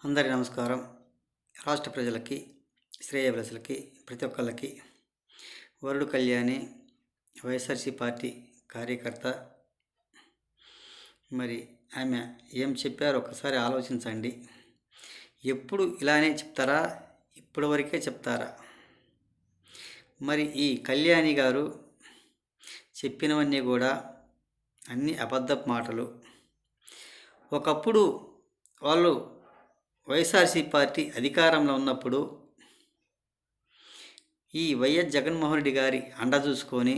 అందరికీ నమస్కారం. రాష్ట్ర ప్రజలకి, శ్రేయోభిలాషులకి, ప్రతి ఒక్కళ్ళకి వరుడు కళ్యాణి వైఎస్ఆర్సీ పార్టీ కార్యకర్త. మరి ఆమె ఏం చెప్పారో ఒక్కసారి ఆలోచించండి. ఎప్పుడు ఇలానే చెప్తారా? ఇప్పటి వరకే చెప్తారా? మరి ఈ కళ్యాణి గారు చెప్పినవన్నీ కూడా అన్ని అబద్ధపు మాటలు. ఒకప్పుడు వాళ్ళు వైఎస్ఆర్సీ పార్టీ అధికారంలో ఉన్నప్పుడు ఈ వైఎస్ జగన్మోహన్ రెడ్డి గారి అండ చూసుకొని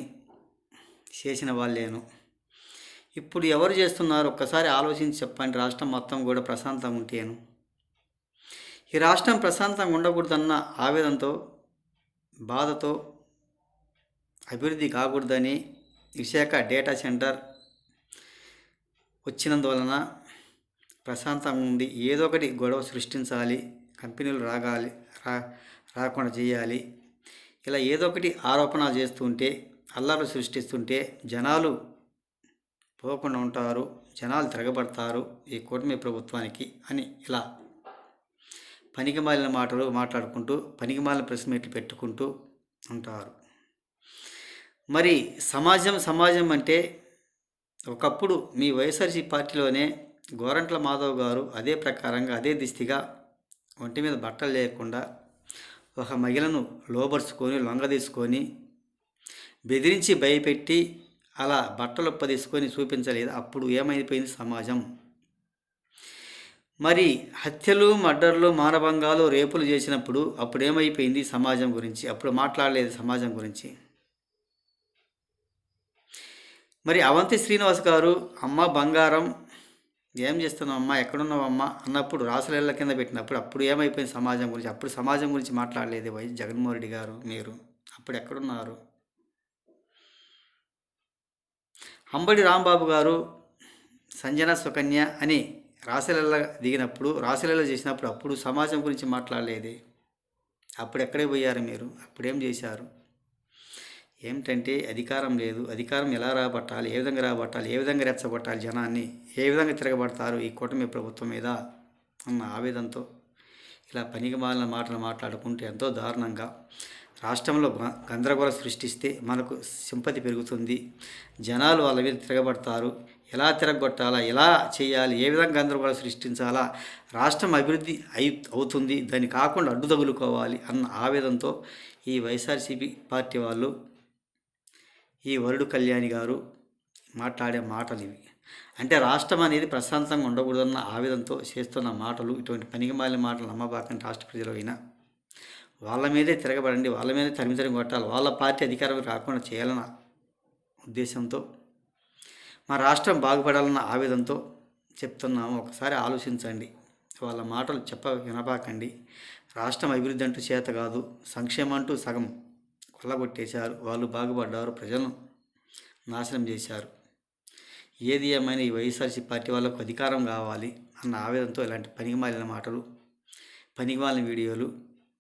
చేసిన వాళ్ళేను. ఇప్పుడు ఎవరు చేస్తున్నారు ఒక్కసారి ఆలోచించి చెప్పండి. రాష్ట్రం మొత్తం కూడా ప్రశాంతంగా ఉంటేను. ఈ రాష్ట్రం ప్రశాంతంగా ఉండకూడదన్న ఆవేదనతో, బాధతో, అభివృద్ధి కాకూడదని విశాఖ డేటా సెంటర్ వచ్చినందువలన ప్రశాంతంగా ఉండి ఏదో ఒకటి గొడవ సృష్టించాలి, కంపెనీలు రాకుండా చేయాలి, ఇలా ఏదో ఒకటి ఆరోపణ చేస్తుంటే, అల్లర్లు సృష్టిస్తుంటే జనాలు పోకుండా ఉంటారు, జనాలు తిరగబడతారు ఈ కూటమి ప్రభుత్వానికి అని ఇలా పనికిమాలిన మాటలు మాట్లాడుకుంటూ, పనికిమాలిన ప్రెస్ మీట్లు పెట్టుకుంటూ ఉంటారు. మరి సమాజం అంటే ఒకప్పుడు మీ వైఎస్ఆర్సీ పార్టీలోనే గోరంట్ల మాధవ్ గారు అదే ప్రకారంగా అదే దిష్టిగా ఒంటి మీద బట్టలు లేకుండా ఒక మహిళను లోబరుచుకొని లొంగదీసుకొని బెదిరించి భయపెట్టి అలా బట్టలు తీసుకొని చూపించలేదు. అప్పుడు ఏమైపోయింది సమాజం? మరి హత్యలు, మర్డర్లు, మానభంగాలు, రేపులు చేసినప్పుడు అప్పుడు ఏమైపోయింది సమాజం గురించి? అప్పుడు మాట్లాడలేదు సమాజం గురించి. మరి అవంతి శ్రీనివాస్ గారు అమ్మ బంగారం ఏం చేస్తున్నావు అమ్మా, ఎక్కడున్నావమ్మా అన్నప్పుడు రాసులేళ్ల కింద పెట్టినప్పుడు అప్పుడు ఏమైపోయింది సమాజం గురించి? అప్పుడు సమాజం గురించి మాట్లాడలేదు వైఎస్ జగన్మోహన్ రెడ్డి గారు. మీరు అప్పుడు ఎక్కడున్నారు? అంబడి రాంబాబు గారు సంజన సుకన్య అని రాసులేళ్ల దిగినప్పుడు, రాసులేళ్ల చేసినప్పుడు అప్పుడు సమాజం గురించి మాట్లాడలేదే. అప్పుడు ఎక్కడే పోయారు మీరు? అప్పుడేం చేశారు? ఏమిటంటే అధికారం లేదు, అధికారం ఎలా రాబట్టాలి, ఏ విధంగా రాబట్టాలి, ఏ విధంగా రెచ్చగొట్టాలి, జనాన్ని ఏ విధంగా తిరగబడతారు ఈ కూటమి ప్రభుత్వం మీద అన్న ఆవేదనతో ఇలా పనికిమాలిన మాటలు మాట్లాడుకుంటూ ఎంతో దారుణంగా రాష్ట్రంలో గందరగోళం సృష్టిస్తే మనకు సింపతి పెరుగుతుంది, జనాలు వాళ్ళ మీద తిరగబడతారు, ఎలా తిరగొట్టాలా, ఎలా చేయాలి, ఏ విధంగా గందరగోళం సృష్టించాలా, రాష్ట్రం అభివృద్ధి అవుతుంది, దాన్ని కాకుండా అడ్డు తగులుకోవాలి అన్న ఆవేదనతో ఈ వైఎస్ఆర్సీపీ పార్టీ వాళ్ళు, ఈ వరుడు కళ్యాణి గారు మాట్లాడే మాటలు ఇవి. అంటే రాష్ట్రం అనేది ప్రశాంతంగా ఉండకూడదన్న ఆవేదనతో చేస్తున్న మాటలు. ఇటువంటి పనికిమాలిన మాటలు నమ్మబాకండి. రాష్ట్ర ప్రజలు అయినా వాళ్ళ మీదే తిరగబడండి, వాళ్ళ మీదే తరిమి కొట్టాలి, వాళ్ళ పార్టీ అధికారం రాకుండా చేయాలన్న ఉద్దేశంతో, మా రాష్ట్రం బాగుపడాలన్న ఆవేదనతో చెప్తున్నాము. ఒకసారి ఆలోచించండి. వాళ్ళ మాటలు వినబాకండి. రాష్ట్రం అభివృద్ధి అంటూ చేత కాదు, సంక్షేమం అంటూ సగం కొల్లగొట్టేశారు. వాళ్ళు బాగుపడ్డారు, ప్రజలను నాశనం చేశారు. ఏది ఏమైనా ఈ వైఎస్ఆర్సీ పార్టీ వాళ్ళకు అధికారం కావాలి అన్న ఆవేదనతో ఇలాంటి పనికిమాలిన మాటలు, పనికిమాలిన వీడియోలు,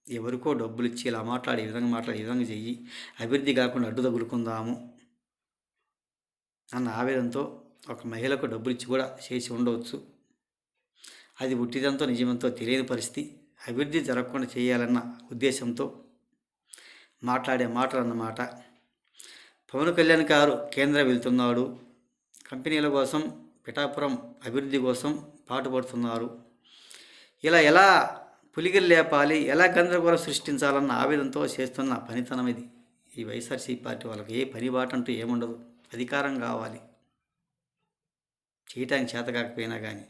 ఎవరికో డబ్బులు ఇచ్చి ఇలా మాట్లాడి, ఈ విధంగా చెయ్యి, అభివృద్ధి కాకుండా అడ్డు తగులుకుందాము అన్న ఆవేదనతో ఒక మహిళకు డబ్బులు ఇచ్చి కూడా చేసి ఉండవచ్చు. అది ఉట్టిదంతో నిజమంతో తెలియని పరిస్థితి. అభివృద్ధి జరగకుండా చేయాలన్న ఉద్దేశంతో మాట్లాడే మాటలు అన్నమాట. పవన్ కళ్యాణ్ గారు కేంద్రం వెళ్తున్నాడు, కంపెనీల కోసం, పిఠాపురం అభివృద్ధి కోసం పాటుపడుతున్నారు. ఇలా ఎలా పులిగిలు లేపాలి, ఎలా గందరగోళం సృష్టించాలన్న ఆవేదనతో చేస్తున్న పనితనం ఇది. ఈ వైఎస్ఆర్సీ పార్టీ వాళ్ళకి ఏ పని బాట అంటూ ఏముండదు, అధికారం కావాలి, చేయటానికి చేత కాకపోయినా కానీ.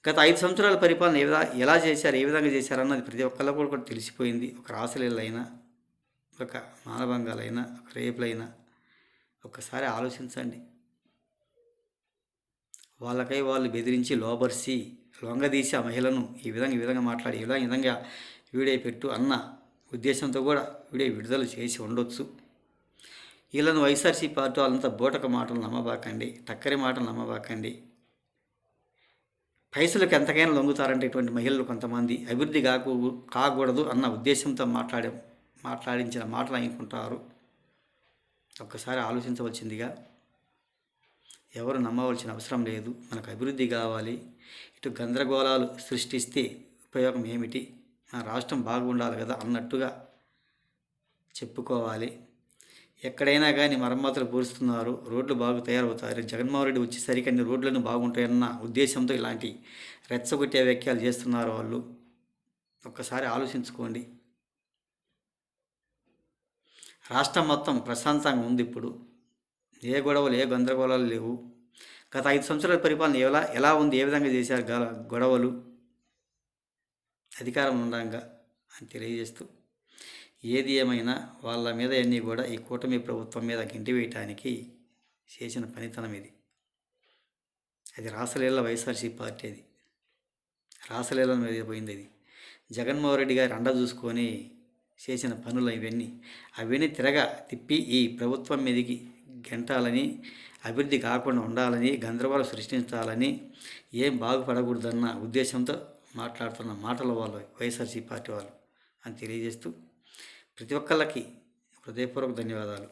గత 5 సంవత్సరాల పరిపాలన ఎలా చేశారు, ఏ విధంగా చేశారన్నది ప్రతి ఒక్కళ్ళకు కూడా తెలిసిపోయింది. ఒక రాసులీలైనా, ఒక మానభంగాలైనా, ఒక రేపులైనా ఒక్కసారి ఆలోచించండి. వాళ్ళకై వాళ్ళు బెదిరించి లోబర్సి లొంగదీసి ఆ మహిళను ఈ విధంగా మాట్లాడి ఈ విధంగా వీడియో పెట్టు అన్న ఉద్దేశంతో కూడా వీడియో విడుదల చేసి ఉండొచ్చు. వీళ్ళను వైఎస్ఆర్సీ పార్టీ వాళ్ళంతా బూటక మాటలు నమ్మబాకండి, టక్కరి మాటలు నమ్మబాకండి. పైసలకు ఎంతకైనా లొంగుతారంటే ఇటువంటి మహిళలు కొంతమంది అభివృద్ధి కాకూడదు అన్న ఉద్దేశంతో మాట్లాడించిన మాటలు అనుకుంటారు. ఒక్కసారి ఆలోచించవలసిందిగా. ఎవరు నమ్మవలసిన అవసరం లేదు. మనకు అభివృద్ధి కావాలి. ఇటు గందరగోళాలు సృష్టిస్తే ఉపయోగం ఏమిటి, మన రాష్ట్రం బాగుండాలి కదా అన్నట్టుగా చెప్పుకోవాలి. ఎక్కడైనా కానీ మరమ్మతులు పూరుస్తున్నారు, రోడ్లు బాగా తయారవుతారు. జగన్మోహన్ రెడ్డి వచ్చేసరికి అన్ని రోడ్లను బాగుంటాయన్న ఉద్దేశంతో ఇలాంటి రెచ్చగొట్టే వ్యాఖ్యలు చేస్తున్నారు వాళ్ళు. ఒక్కసారి ఆలోచించుకోండి. రాష్ట్రం మొత్తం ప్రశాంతంగా ఉంది ఇప్పుడు. ఏ గొడవలు, ఏ గందరగోళాలు లేవు. గత 5 సంవత్సరాల పరిపాలన ఎలా ఉంది, ఏ విధంగా చేశారు గొడవలు అధికారం ఉండగా అని తెలియజేస్తూ, ఏది ఏమైనా వాళ్ళ మీద అన్నీ కూడా ఈ కూటమి ప్రభుత్వం మీద గెంటి వేయటానికి చేసిన పనితనం ఇది. అది రాసలీల వైఎస్ఆర్సీ పార్టీ, అది రాసలీల మీద పోయింది. అది జగన్మోహన్ రెడ్డి గారి అండ చూసుకొని చేసిన పనులు అవన్నీ తిప్పి ఈ ప్రభుత్వం మీదకి గెంటాలని, అభివృద్ధి కాకుండా ఉండాలని, గందరగోళం సృష్టించాలని, ఏం బాగుపడకూడదన్న ఉద్దేశంతో మాట్లాడుతున్న మాటల వాళ్ళు వైఎస్ఆర్సీ పార్టీ వాళ్ళు అని తెలియజేస్తూ, ప్రతి ఒక్కళ్ళకి హృదయపూర్వక ధన్యవాదాలు.